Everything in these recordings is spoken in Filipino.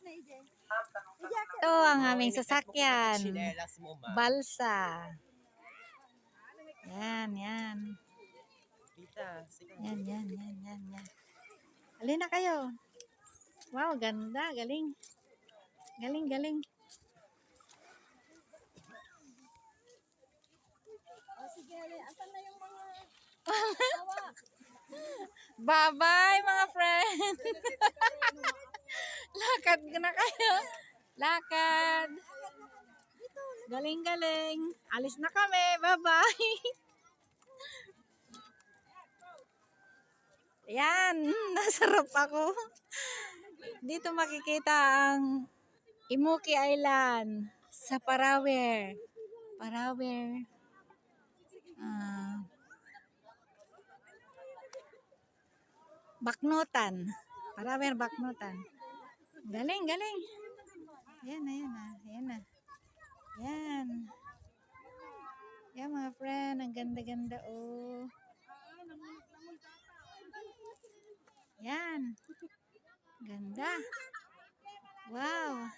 Ito ang aming sasakyan. Balsa. Yan, yan. Yan, yan, yan, yan, yan. Alin na kayo. Wow, ganda. Galing. Galing, galing. Sige, asan na yung mga Bye-bye, mga friend. Lakad na kayo. Lakad. Galing, galing. Alis na kami. Bye-bye. Yan. Nasarap ako. Dito makikita ang Imuki Island sa Parawer. Parawer. Baknotan. Parawer Baknotan. Galing, galing. Yan na, yan na. Yan na. Yan. Yan mga friend. Ang ganda-ganda oh. Yan. Ganda. Wow.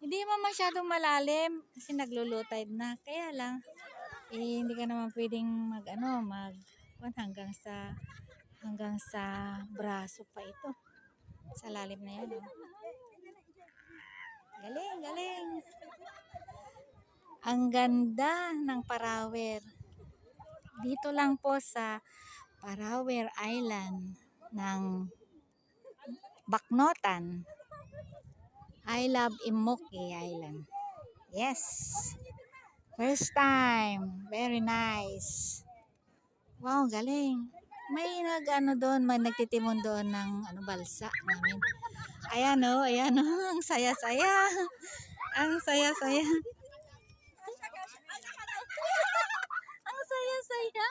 Hindi mo masyadong malalim kasi naglo-low tide na. Kaya lang, hindi ka naman pwedeng hanggang sa braso pa ito. Sa lalim na yan. Oh. Galing, galing. Ang ganda ng Parawer. Dito lang po sa Parawer Island ng Baknotan. I love Imuki Island. Yes. First time. Very nice. Wow, galing. May doon, may nagtitimon doon ng balsa namin. Ayan oh, ayan oh. Ang saya-saya. Ang saya-saya. Ang saya-saya.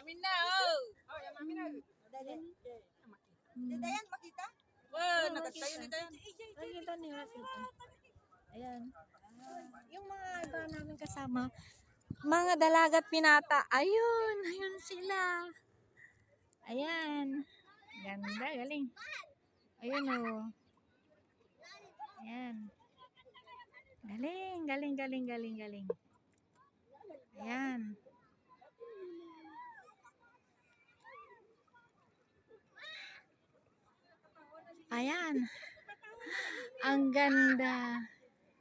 Amin na oh. Oh, yan amin na. Dayan, makita? Wow, nakatayo ni Dayan. Nakita niyo ito. Ayan. Yung mga iba namin kasama, mga dalagat pinata. Ayun, ayun sila. Ayan. Ganda, galing. Ayun oh. Ayan. Galing, galing, galing, galing, galing. Ayan. Ayan. Ang ganda.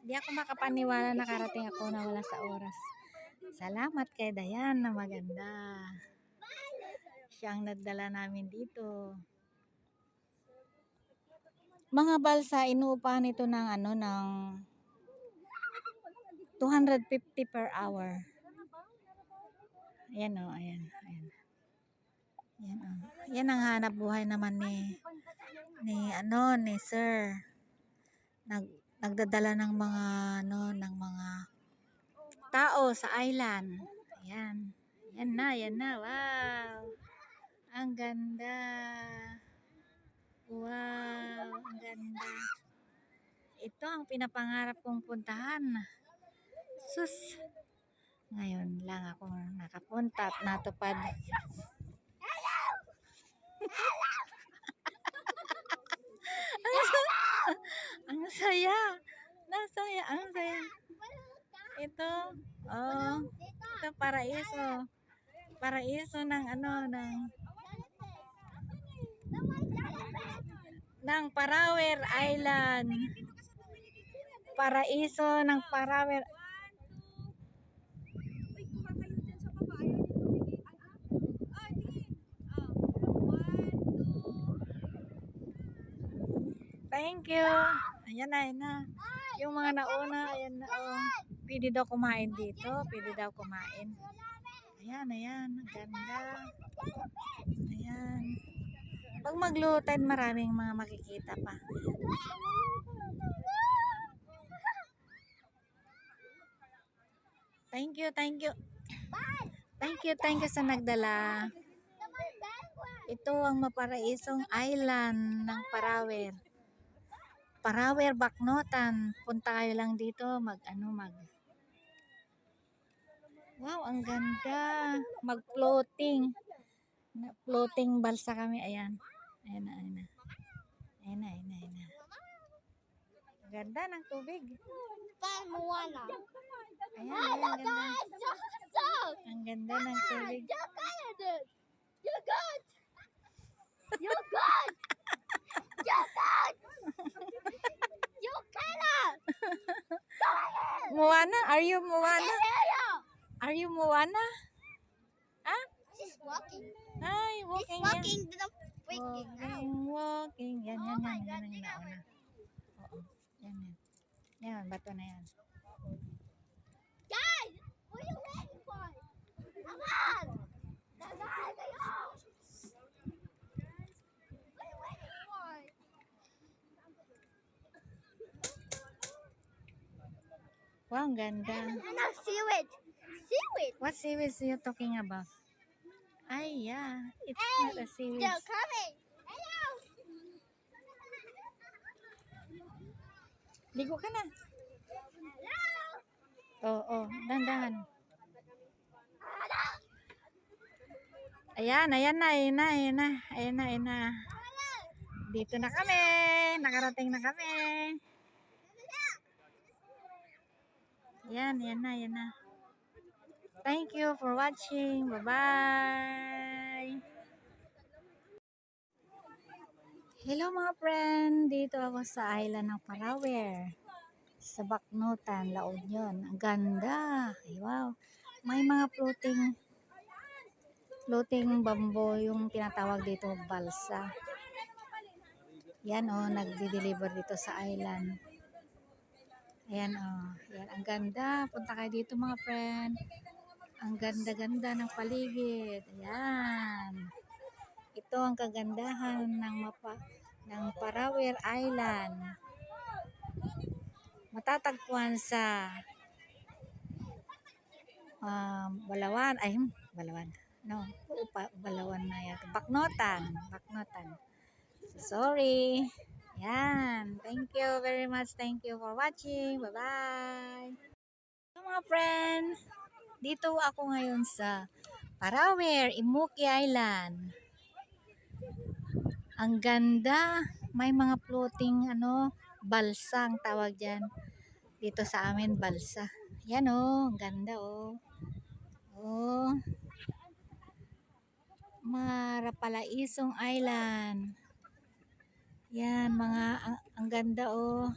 Hindi ako makapaniwala nakarating ako na wala sa oras. Salamat kay Dayan na maganda. Siyang nagdala namin dito. Mga balsa, inuupahan ito ng ng 250 per hour. Ayan o, ayan, ayan. Ayan o. Yan ang hanap buhay naman ni Sir. Nagdadala ng mga tao sa island. Ayan. Yan na. Wow. Ang ganda. Wow, ang ganda. Ito ang pinapangarap kong puntahan. Sus. Ngayon lang ako nakapunta at natupad. Ang saya. Nasaya, ang saya. Ito, oh, ito paraiso. Paraiso ng ng Parawer Island. Paraiso ng Parawer. Thank you. Ayan na. Yung mga nauna, ayan na. Oh. Pwede daw kumain dito. Pwede daw kumain. Ayan. Ang ganda. Ayan. Pag mag-low tide, maraming mga makikita pa. Thank you. Thank you sa nagdala. Ito ang maparaisong island ng Parawer. Parawer Baknotan. Punta kayo lang dito Wow, ang ganda. Mag-floating. Floating balsa kami. Ayan na. Ganda ng tubig. Parang Moana. Ayan, ayan, ganda. Stop! Ang ganda ng tubig. You got it! You got! You got! You got! You cannot! Moana? Are you Moana? Hello! Are you Moana? Ah? She's walking. Ay, She's walking yan. walking to the freaking Walking, walking. Yan, Oh yan, my yan. God, Yan ang tingnan mo. nauna. Oo. Yan, yan. Yan, bato na yan. Guys! What are you waiting for? Come on! Dagan kayo! What are you waiting for? Wow, ang ganda. Ano, seaweed! Seaweed! What seaweed are you talking about? Ay, yeah. It's not a seaweed. They're coming! Hello! Ligo ka na. Hello! Oo, dandahan. Ayan, ayan na, ayan na, ayan na. Ayan na, ayan na. Dito na kami. Nakarating na kami. Ayan, ayan na, ayan na. Thank you for watching. Bye-bye. Hello mga friend. Dito ako sa island ng Parawer. Sa Baknotan, La Union. Ang ganda. Ay, wow. May mga floating bamboo yung tinatawag dito balsa. Yan oh, nagdi-deliver dito sa island. Ayan oh, yan ang ganda. Punta kayo dito mga friend. Ang ganda-ganda ng paligid. Ayan. Ito ang kagandahan ng Parawer Island. Matatagpuan sa Balawan. Ay, Balawan. No, Balawan na yan. Baknotan. Sorry. Yan. Thank you very much. Thank you for watching. Bye-bye. So, mga friend, dito ako ngayon sa Parawer, Imuki Island. Ang ganda. May mga floating balsa ang tawag dyan. Dito sa amin, balsa. Yan oh, ang ganda oh. Oh. Marapalaisong Island. Yan, ang ganda oh.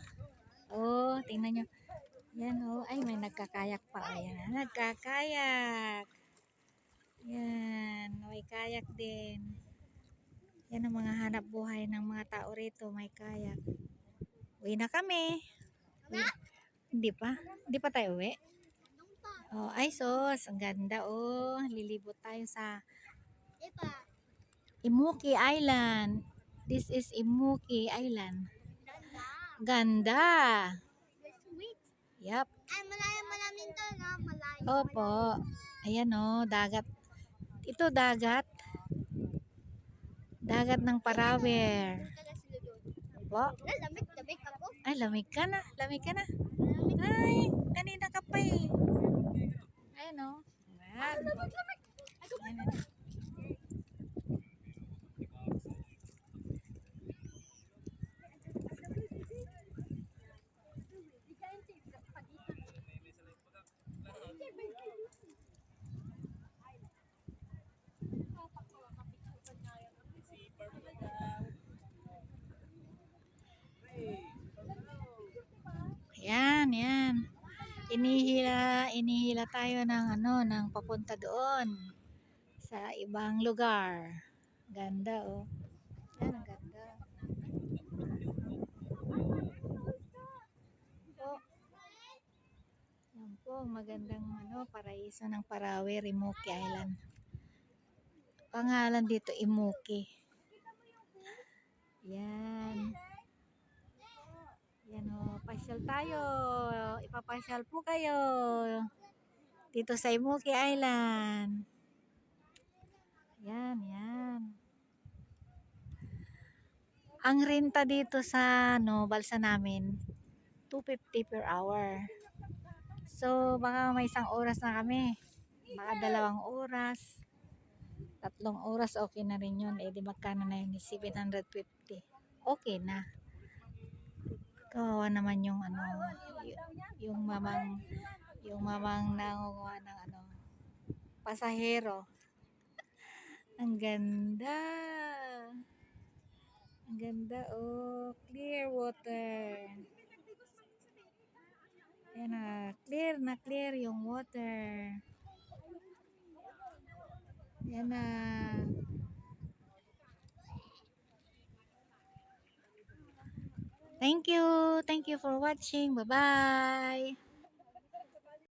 Oh, tingnan nyo. Yan oh, ay may nagkakayak pa. Ayan, nagkakayak. Yan, may kayak din. Yan ang mga hanap buhay ng mga tao rito, may kayak. Uwi na kami. Hindi pa tayo uwi. Oh, ay sos, ang ganda oh. Lilibot tayo sa Imuki Island. This is Imuki Island. Ganda. Sweet. Yep. Ay, malalim to na. Malalim. Opo. Ayan oh, dagat. Ito dagat. Dagat ng Parawer. Opo. Lamig ako. Ay, lamig ka na. Lamig. Ay, kanina ka pa eh. Ayan oh. Ayan. Ayan. Yan. Inihila tayo ng ng papunta doon sa ibang lugar. Ganda oh. Yan ang ganda. Oh. Yan po, magandang paraiso ng Parawer, Imuki Island. Pangalan dito Imuki. Yan. Yan o, pasyal tayo. Ipapasyal po kayo dito sa Imuki Island. Yan. Ang renta dito sa balsa namin, 250 per hour. So, baka may 1 oras na kami. Baka 2 oras. 3 oras, okay na rin yun. Eh, di magkano na yun? 750. Okay na. Kawawa naman yung ano, yung mamang nangunguha ng ano, pasahero. Ang ganda. Ang ganda, oh. Clear water. Ayan na clear yung water. Ayan na. Thank you for watching. Bye-bye.